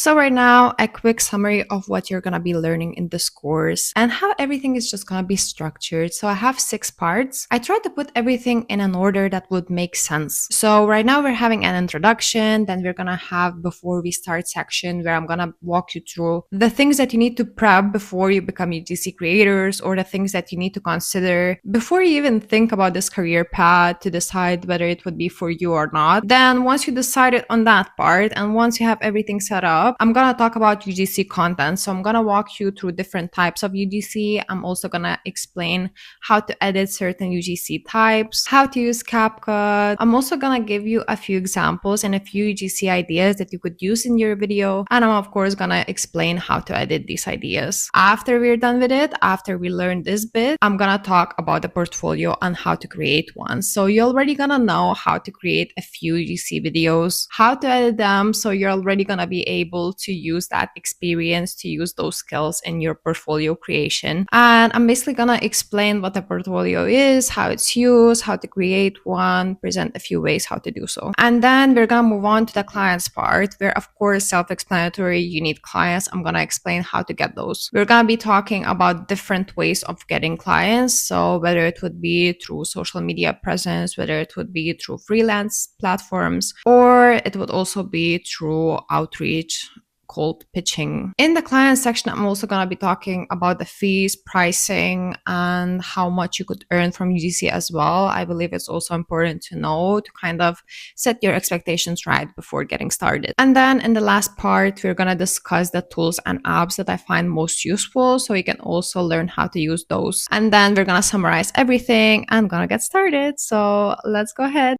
So right now, a quick summary of what you're gonna be learning in this course and how everything is just gonna be structured. So I have 6 parts. I tried to put everything in an order that would make sense. So right now we're having an introduction, then we're gonna have before we start section where I'm gonna walk you through the things that you need to prep before you become UGC creators, or the things that you need to consider before you even think about this career path to decide whether it would be for you or not. Then once you decided on that part and once you have everything set up, I'm gonna talk about UGC content. So I'm gonna walk you through different types of UGC. I'm also gonna explain how to edit certain UGC types, how to use CapCut. I'm also gonna give you a few examples and a few UGC ideas that you could use in your video. And I'm of course gonna explain how to edit these ideas. After we're done with it, after we learn this bit, I'm gonna talk about the portfolio and how to create one. So you're already gonna know how to create a few UGC videos, how to edit them. So you're already gonna be able to use that experience, to use those skills in your portfolio creation. And I'm basically gonna explain what a portfolio is, how it's used, how to create one, present a few ways how to do so. And then we're gonna move on to the clients part, where of course self-explanatory, you need clients. I'm gonna explain how to get those. We're gonna be talking about different ways of getting clients. So whether it would be through social media presence, whether it would be through freelance platforms, or it would also be through outreach, cold pitching. In the client section, I'm also going to be talking about the fees, pricing, and how much you could earn from UGC as well. I believe it's also important to know to kind of set your expectations right before getting started. And then in the last part, we're going to discuss the tools and apps that I find most useful, so you can also learn how to use those. And then we're going to summarize everything and going to get started. So let's go ahead.